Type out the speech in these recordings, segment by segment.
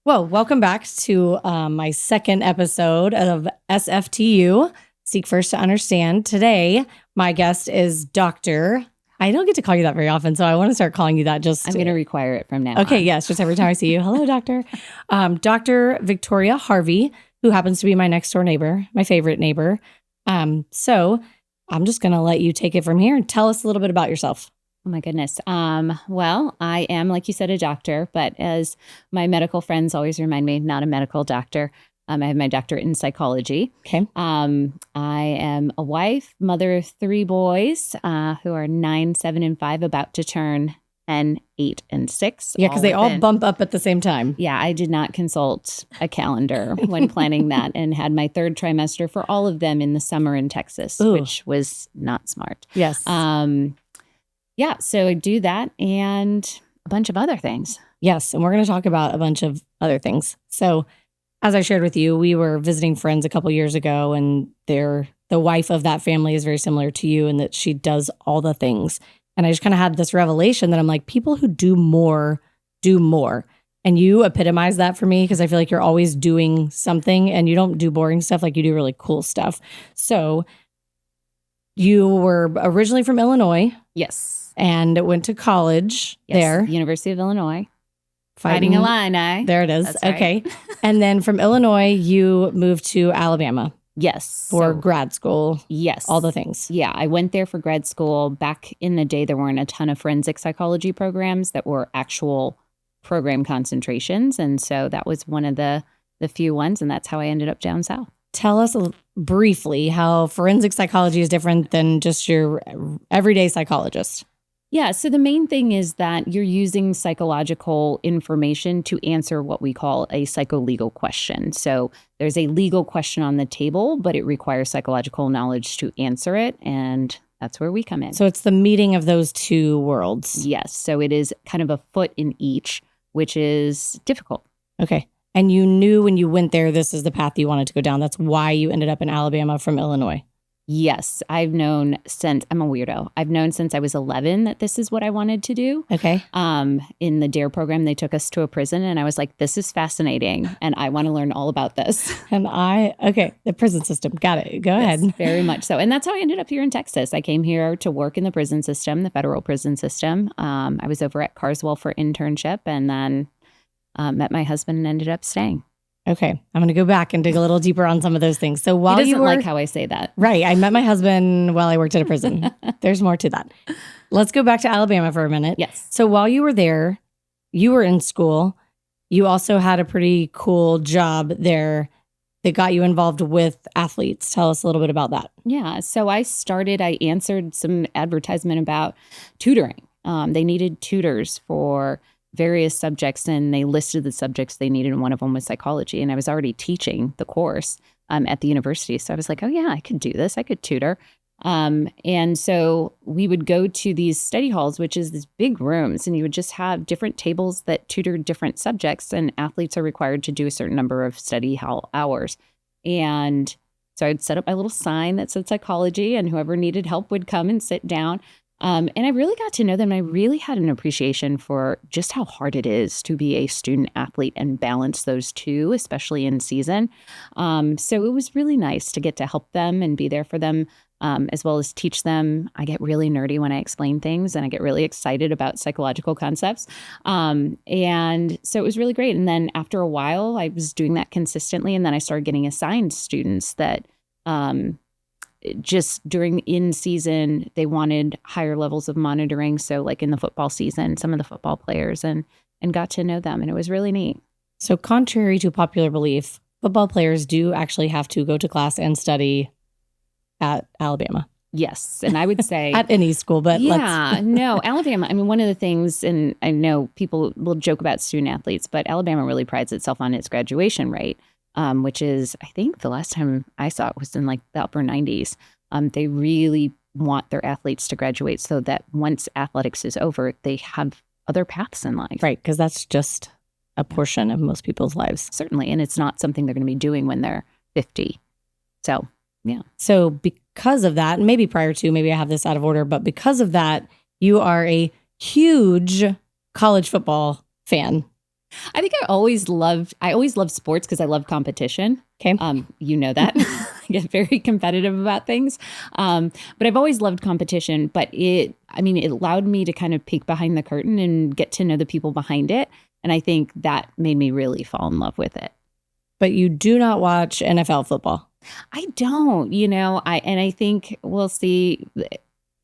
Well, welcome back to my second episode of SFTU, Seek First to Understand. Today, my guest is Dr. I don't get to call you that very often, so I want to start calling you that just... I'm going to require it from now Okay, on. yes, just every time I see you. Hello, doctor. Dr. Victoria Harvey, who happens to be my next door neighbor, my favorite neighbor. So I'm just going to let you take it from here and tell us a little bit about yourself. Oh my goodness. Well, I am, like you said, a doctor, but as my medical friends always remind me, not a medical doctor. I have my doctorate in psychology. Okay. I am a wife, mother of 3 boys who are 9, 7, and 5, about to turn 10, 8, and 6. Yeah, because they all bump up at the same time. Yeah, I did not consult a calendar when planning that and had my 3rd trimester for all of them in the summer in Texas, which was not smart. Yes. Yeah, so I do that and a bunch of other things. Yes, and we're going to talk about a bunch of other things. So as I shared with you, we were visiting friends a couple years ago, and the wife of that family is very similar to you in that she does all the things. And I just kind of had this revelation that I'm like, people who do more do more. And you epitomize that for me because I feel like you're always doing something and you don't do boring stuff, like you do really cool stuff. So you were originally from Illinois. Yes. And went to college there. University of Illinois. Fighting Illini. There it is. That's right. Okay. And then from Illinois, you moved to Alabama. Yes. For grad school. Yes. All the things. Yeah. I went there for grad school. Back in the day, there weren't a ton of forensic psychology programs that were actual program concentrations. And so that was one of the few ones. And that's how I ended up down south. Tell us briefly how forensic psychology is different than just your everyday psychologist. Yeah. So the main thing is that you're using psychological information to answer what we call a psycholegal question. So there's a legal question on the table, but it requires psychological knowledge to answer it. And that's where we come in. So it's the meeting of those two worlds. Yes. So it is kind of a foot in each, which is difficult. Okay. And you knew when you went there, this is the path you wanted to go down. That's why you ended up in Alabama from Illinois. Yes, I've known since, I'm a weirdo. I've known since I was 11 that this is what I wanted to do. Okay. In the DARE program, they took us to a prison and I was like, this is fascinating and I want to learn all about this. And the prison system. Got it. Go ahead. Very much so. And that's how I ended up here in Texas. I came here to work in the prison system, the federal prison system. I was over at Carswell for internship and then met my husband and ended up staying. Okay, I'm going to go back and dig a little deeper on some of those things. So while you like how I say that. Right. I met my husband while I worked at a prison. There's more to that. Let's go back to Alabama for a minute. Yes. So while you were there, you were in school. You also had a pretty cool job there that got you involved with athletes. Tell us a little bit about that. Yeah. So I answered some advertisement about tutoring. They needed tutors for various subjects, and they listed the subjects they needed, and one of them was psychology. And I was already teaching the course at the university. So I was like, oh yeah, I could do this. I could tutor. And so we would go to these study halls, which is these big rooms, and you would just have different tables that tutored different subjects, and athletes are required to do a certain number of study hall hours. And so I'd set up my little sign that said psychology, and whoever needed help would come and sit down. And I really got to know them. I really had an appreciation for just how hard it is to be a student athlete and balance those two, especially in season. So it was really nice to get to help them and be there for them, as well as teach them. I get really nerdy when I explain things, and I get really excited about psychological concepts. And so it was really great. And then after a while, I was doing that consistently. And then I started getting assigned students that just during in season, they wanted higher levels of monitoring. So like in the football season, some of the football players and got to know them. And it was really neat. So contrary to popular belief, football players do actually have to go to class and study at Alabama. Yes. And I would say at any school, but no, Alabama. I mean, one of the things, and I know people will joke about student athletes, but Alabama really prides itself on its graduation rate. Which is, I think the last time I saw it was in like the upper 90s. They really want their athletes to graduate so that once athletics is over, they have other paths in life. Right, because that's just a portion of most people's lives. Certainly, and it's not something they're going to be doing when they're 50. So, yeah. So because of that, maybe prior to, maybe I have this out of order, but because of that, you are a huge college football fan. I think I always loved sports because I love competition. Okay. You know that. I get very competitive about things. But I've always loved competition, but it allowed me to kind of peek behind the curtain and get to know the people behind it. And I think that made me really fall in love with it. But you do not watch NFL football. I don't, I think we'll see.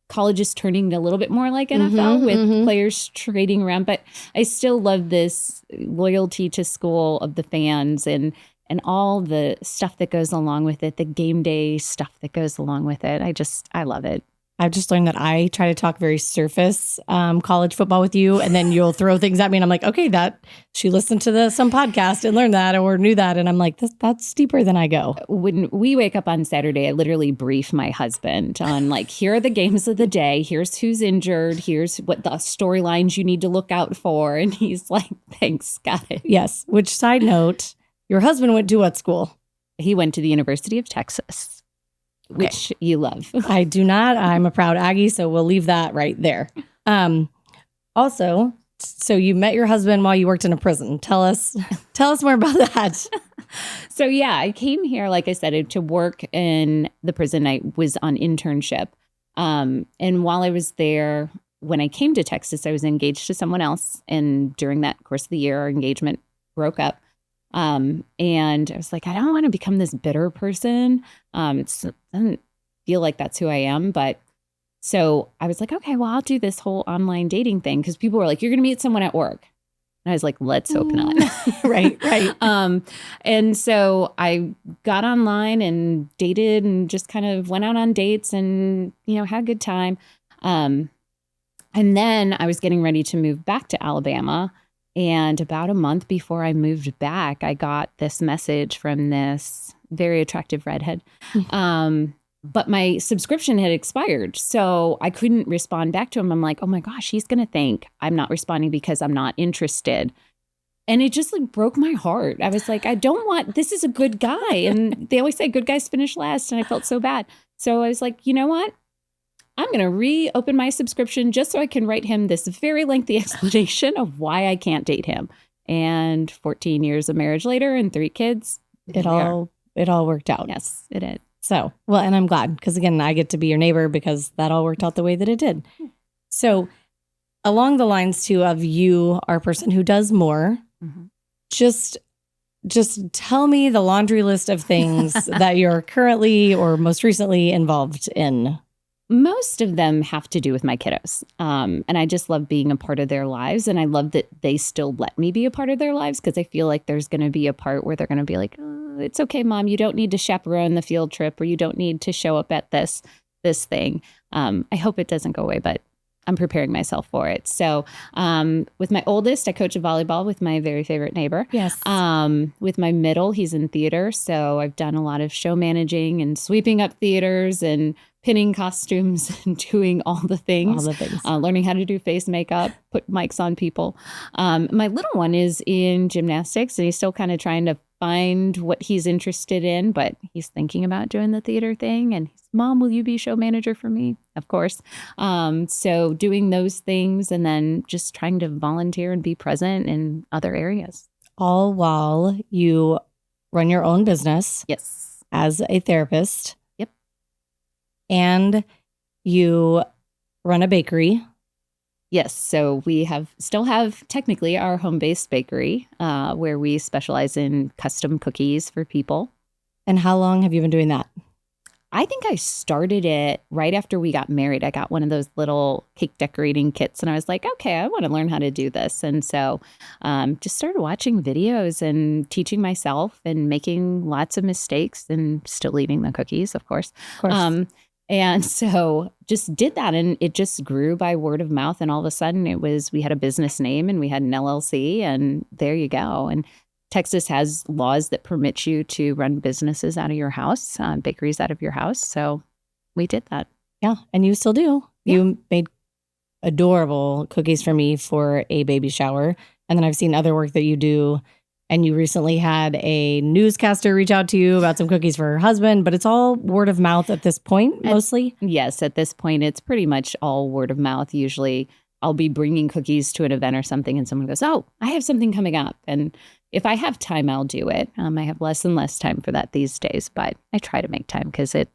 College is turning a little bit more like NFL with players trading around, but I still love this loyalty to school of the fans and all the stuff that goes along with it, the game day stuff that goes along with it. I love it. I've just learned that I try to talk very surface college football with you, and then you'll throw things at me, and I'm like, okay, that she listened to some podcast and learned that or knew that, and I'm like, that's deeper than I go. When we wake up on Saturday, I literally brief my husband on here are the games of the day, here's who's injured, here's what the storylines you need to look out for, and he's like, thanks, got it. Yes. Which, side note, your husband went to what school? He went to the University of Texas. Which you love. I do not. I'm a proud Aggie, so we'll leave that right there. Also, so you met your husband while you worked in a prison. Tell us more about that. So yeah, I came here, like I said, to work in the prison. I was on internship. And while I was there, when I came to Texas, I was engaged to someone else. And during that course of the year, our engagement broke up. And I was like, I don't want to become this bitter person. It doesn't feel like that's who I am. But so I was like, okay, well, I'll do this whole online dating thing. Cause people were like, you're going to meet someone at work. And I was like, let's hope not. Right. And so I got online and dated and just kind of went out on dates and, had a good time. And then I was getting ready to move back to Alabama. And about a month before I moved back, I got this message from this very attractive redhead. But my subscription had expired, so I couldn't respond back to him. I'm like, oh my gosh, he's going to think I'm not responding because I'm not interested. And it just broke my heart. I was like, this is a good guy. And they always say good guys finish last. And I felt so bad. So I was like, you know what? I'm going to reopen my subscription just so I can write him this very lengthy explanation of why I can't date him. And 14 years of marriage later and 3 kids, it all worked out. Yes, it did. So, well, and I'm glad because, again, I get to be your neighbor because that all worked out the way that it did. So along the lines, too, of you are a person who does more, just tell me the laundry list of things that you're currently or most recently involved in. Most of them have to do with my kiddos. And I just love being a part of their lives. And I love that they still let me be a part of their lives because I feel like there's going to be a part where they're going to be like, oh, it's okay, Mom. You don't need to chaperone the field trip or you don't need to show up at this thing. I hope it doesn't go away, but I'm preparing myself for it. So with my oldest, I coach volleyball with my very favorite neighbor. Yes. With my middle, he's in theater. So I've done a lot of show managing and sweeping up theaters and pinning costumes and doing all the things. Learning how to do face makeup, put mics on people. My little one is in gymnastics and he's still kind of trying to find what he's interested in, but he's thinking about doing the theater thing. And he's, Mom, will you be show manager for me? Of course. So doing those things and then just trying to volunteer and be present in other areas. All while you run your own business. Yes. As a therapist. Yep. And you run a bakery. Yes. So we still have technically our home-based bakery where we specialize in custom cookies for people. And how long have you been doing that? I think I started it right after we got married. I got one of those little cake decorating kits and I was like, okay, I want to learn how to do this. And so just started watching videos and teaching myself and making lots of mistakes and still eating the cookies, of course. And so just did that and it just grew by word of mouth. And all of a sudden we had a business name and we had an LLC and there you go. And Texas has laws that permit you to run businesses out of your house, bakeries out of your house. So we did that. Yeah. And you still do. Yeah. You made adorable cookies for me for a baby shower. And then I've seen other work that you do. And you recently had a newscaster reach out to you about some cookies for her husband, but it's all word of mouth at this point, mostly? Yes, at this point, it's pretty much all word of mouth. Usually I'll be bringing cookies to an event or something, and someone goes, "Oh, I have something coming up." And if I have time, I'll do it. I have less and less time for that these days, but I try to make time because I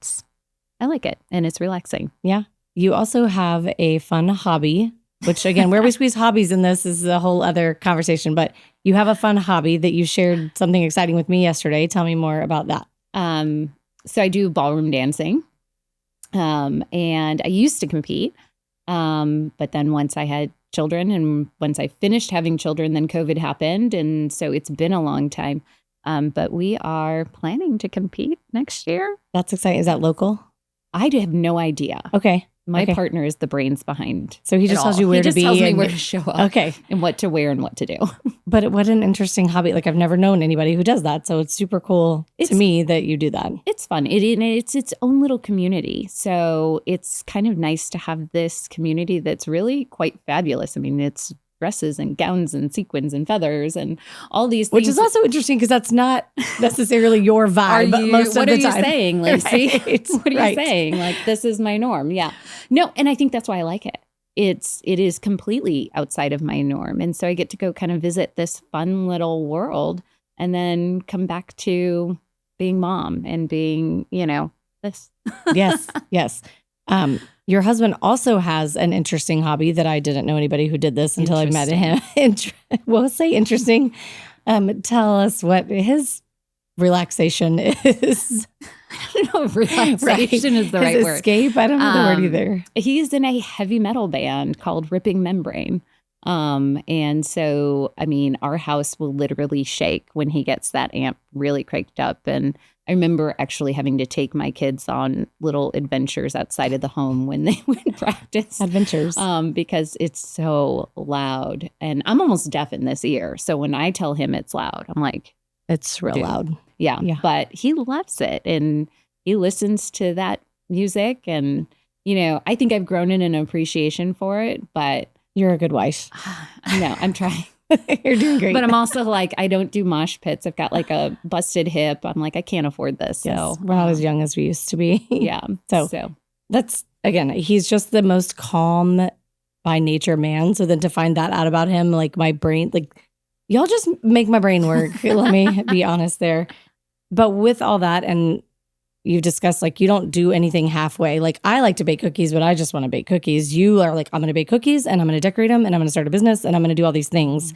like it and it's relaxing. Yeah. You also have a fun hobby, which again, where we squeeze hobbies in this is a whole other conversation, but you have a fun hobby that you shared something exciting with me yesterday. Tell me more about that. So I do ballroom dancing, and I used to compete. But then once I had children and once I finished having children, then COVID happened. And so it's been a long time. But we are planning to compete next year. That's exciting. Is that local? I have no idea. Okay. My partner is the brains behind. So he just tells you where to be. He just tells me where to show up. Okay. And what to wear and what to do. But what an interesting hobby. Like I've never known anybody who does that. So it's super cool to me that you do that. It's fun. It's its own little community. So it's kind of nice to have this community that's really quite fabulous. I mean, it's dresses and gowns and sequins and feathers and all these things. Which is also interesting because that's not necessarily your vibe most of the time. What are you saying, Lacey? Right. What are you saying? Like, this is my norm. Yeah. No, and I think that's why I like it. It is completely outside of my norm. And so I get to go kind of visit this fun little world and then come back to being mom and being, this. Yes. Yes. Your husband also has an interesting hobby that I didn't know anybody who did this until I met him. We'll say interesting. Tell us what his relaxation is. I don't know if relaxation is the right his word. Escape? I don't know the word either. He's in a heavy metal band called Ripping Membrane. And so, I mean, our house will literally shake when he gets that amp really cranked up. And I remember actually having to take my kids on little adventures outside of the home when they would practice. Adventures. Because it's so loud. And I'm almost deaf in this ear. So when I tell him it's loud, I'm like, it's real loud. Yeah. But he loves it. And he listens to that music. And, I think I've grown in an appreciation for it. But you're a good wife. No, I'm trying. You're doing great. But I'm also like, I don't do mosh pits. I've got like a busted hip. I'm like, I can't afford this. Yes, so we're not as young as we used to be. Yeah. So that's, again, he's just the most calm by nature man. So then to find that out about him, like my brain, like y'all just make my brain work. Let me be honest there. But with all that, and you've discussed like you don't do anything halfway. Like I like to bake cookies, but I just want to bake cookies. You are like, I'm going to bake cookies and I'm going to decorate them and I'm going to start a business and I'm going to do all these things.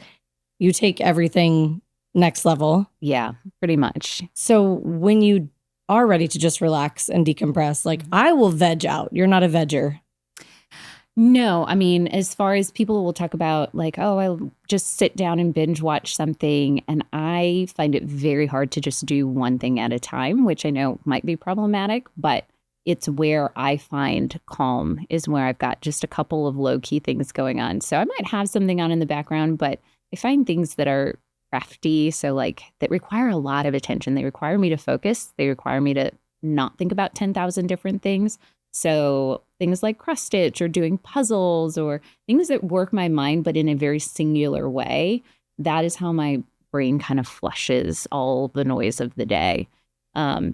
You take everything next level. Yeah, pretty much. So when you are ready to just relax and decompress, like I will veg out. You're not a vegger. No, I mean, as far as people will talk about like, oh, I'll just sit down and binge watch something. And I find it very hard to just do one thing at a time, which I know might be problematic, but it's where I find calm is where I've got just a couple of low key things going on. So I might have something on in the background, but I find things that are crafty. So like that require a lot of attention. They require me to focus. They require me to not think about 10,000 different things. So things like cross stitch or doing puzzles or things that work my mind, but in a very singular way. That is how my brain kind of flushes all the noise of the day.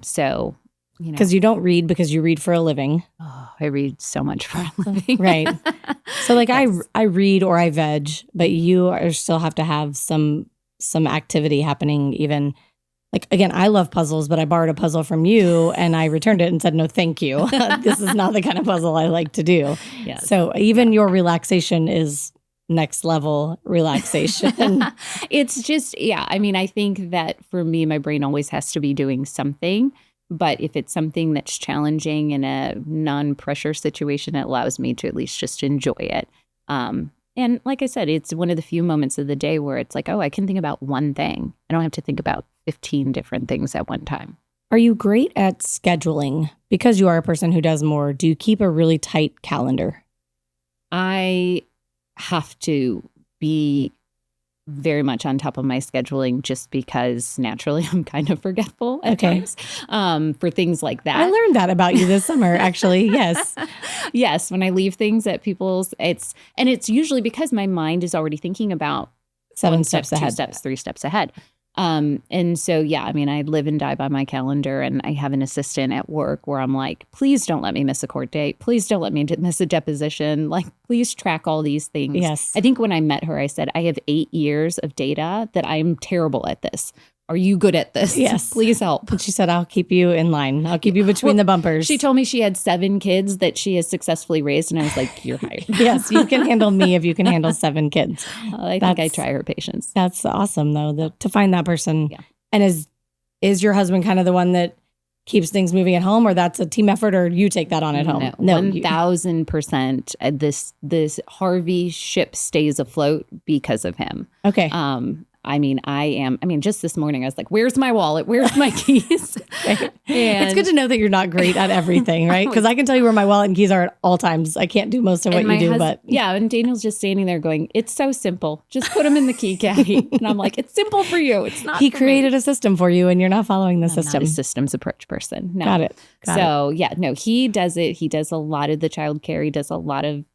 So, because you don't read because you read for a living. Oh, I read so much for a living. Right. So like Yes. I read or I veg, but you still have to have some activity happening even. Like, again, I love puzzles, but I borrowed a puzzle from you and I returned it and said, no, thank you. This is not the kind of puzzle I like to do. Yes. So even your relaxation is next level relaxation. It's just, I mean, I think that for me, my brain always has to be doing something. But if it's something that's challenging in a non-pressure situation, it allows me to at least just enjoy it. And like I said, it's one of the few moments of the day where it's like, oh, I can think about one thing. I don't have to think about 15 different things at one time. Are you great at scheduling? Because you are a person who does more, do you keep a really tight calendar? I have to be very much on top of my scheduling just because naturally I'm kind of forgetful at times for things like that. I learned that about you this summer, actually. Yes. Yes. When I leave things at people's, it's usually because my mind is already thinking about 7 1 steps step, ahead. 2 steps, 3 steps ahead. And so, yeah, I mean, I live and die by my calendar, and I have an assistant at work where I'm like, please don't let me miss a court date. Please don't let me miss a deposition. Like, please track all these things. Yes. I think when I met her, I said, I have 8 years of data that I'm terrible at this. Are you good at this? Yes. Please help. And she said, I'll keep you in line. I'll keep you between the bumpers. She told me she had 7 kids that she has successfully raised. And I was like, you're hired. Yes, you can handle me if you can handle 7 kids. I think I try her patience. That's awesome, though, to find that person. Yeah. And is your husband kind of the one that keeps things moving at home, or that's a team effort, or you take that on at home? No, 1,000%. This Harvey ship stays afloat because of him. Okay. I mean, just this morning, I was like, where's my wallet? Where's my keys? It's good to know that you're not great at everything, right? Because I can tell you where my wallet and keys are at all times. I can't do most of what you do, but. Yeah, and Daniel's just standing there going, it's so simple. Just put them in the key caddy. And I'm like, it's simple for you. It's not. He created a system for you and you're not following the system. I'm not a systems approach person. No. Got it. Yeah, no, he does it. He does a lot of the childcare. He does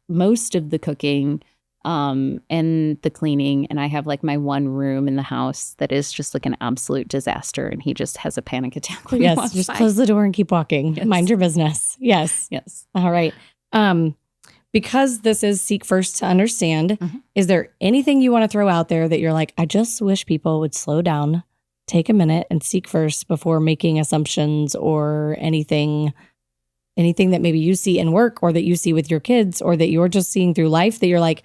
most of the cooking. And the cleaning, and I have like my one room in the house that is just like an absolute disaster, and he just has a panic attack when he walks just by. Close the door and keep walking. Yes. Mind your business. Yes. All right. Because this is Seek First to Understand, is there anything you want to throw out there that you're like, I just wish people would slow down, take a minute, and seek first before making assumptions or anything that maybe you see in work or that you see with your kids or that you're just seeing through life that you're like,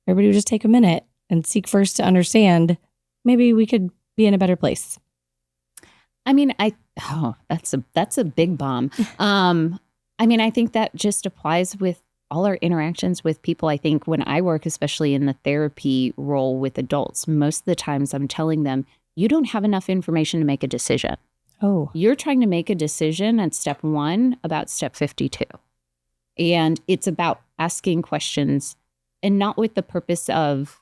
everybody would just take a minute and seek first to understand, maybe we could be in a better place. I mean, that's a big bomb. I mean, I think that just applies with all our interactions with people. I think when I work, especially in the therapy role with adults, most of the times I'm telling them, you don't have enough information to make a decision. Oh. You're trying to make a decision at step 1 about step 52. And it's about asking questions, and not with the purpose of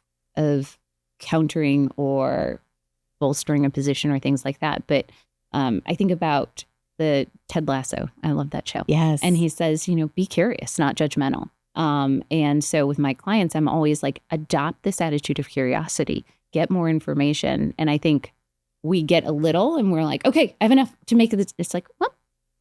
countering or bolstering a position or things like that. But I think about the Ted Lasso. I love that show. Yes. And he says, be curious, not judgmental. And so with my clients, I'm always like, adopt this attitude of curiosity, get more information. And I think we get a little and we're like, okay, I have enough to make it. It's like, well,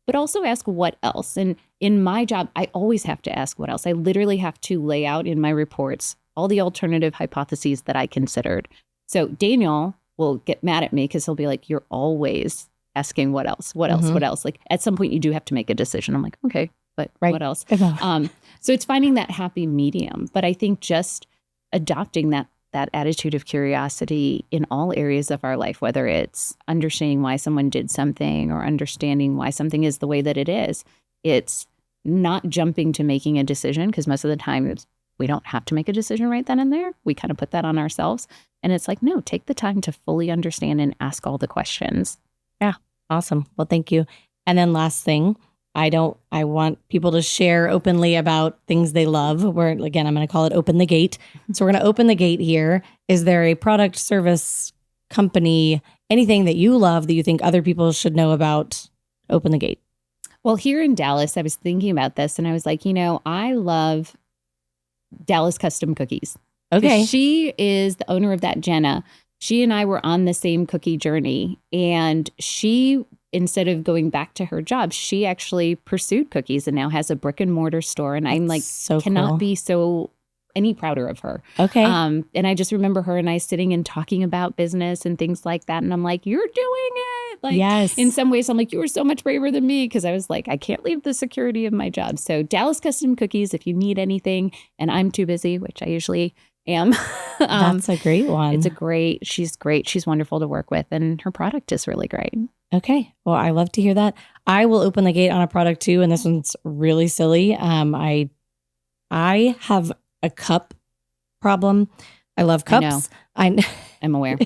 but also ask what else. And in my job, I always have to ask what else. I literally have to lay out in my reports all the alternative hypotheses that I considered. So Daniel will get mad at me because he'll be like, you're always asking what else, what else, what else? Like at some point you do have to make a decision. I'm like, okay, but what else? So it's finding that happy medium. But I think just adopting that attitude of curiosity in all areas of our life, whether it's understanding why someone did something or understanding why something is the way that it is, it's not jumping to making a decision, because most of the time we don't have to make a decision right then and there. We kind of put that on ourselves. And it's like, no, take the time to fully understand and ask all the questions. Yeah. Awesome. Well, thank you. And then last thing, I want people to share openly about things they love. Again, I'm going to call it open the gate. So we're going to open the gate here. Is there a product, service, company, anything that you love that you think other people should know about? Open the gate. Well, here in Dallas, I was thinking about this and I was like, I love Dallas Custom Cookies. Okay. She is the owner of that, Jenna. She and I were on the same cookie journey, and she, instead of going back to her job, she actually pursued cookies and now has a brick and mortar store. And I'm like, cannot be any prouder of her. Okay. And I just remember her and I sitting and talking about business and things like that. And I'm like, you're doing it. Like, yes. In some ways, I'm like, you were so much braver than me, because I was like, I can't leave the security of my job. So Dallas Custom Cookies, if you need anything and I'm too busy, which I usually am. That's a great one. She's great. She's wonderful to work with, and her product is really great. Okay. Well, I love to hear that. I will open the gate on a product too, and this one's really silly. I have a cup problem. I love cups. I'm aware.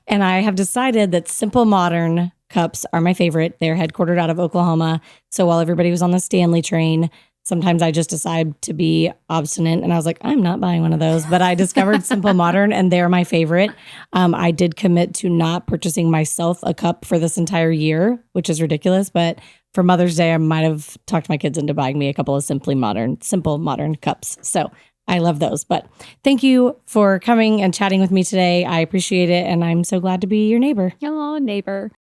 And I have decided that Simple Modern cups are my favorite. They're headquartered out of Oklahoma. So while everybody was on the Stanley train, sometimes I just decide to be obstinate. And I was like, I'm not buying one of those. But I discovered Simple Modern, and they're my favorite. I did commit to not purchasing myself a cup for this entire year, which is ridiculous. But for Mother's Day, I might have talked my kids into buying me a couple of Simple Modern cups. So I love those. But thank you for coming and chatting with me today. I appreciate it. And I'm so glad to be your neighbor. Oh, neighbor.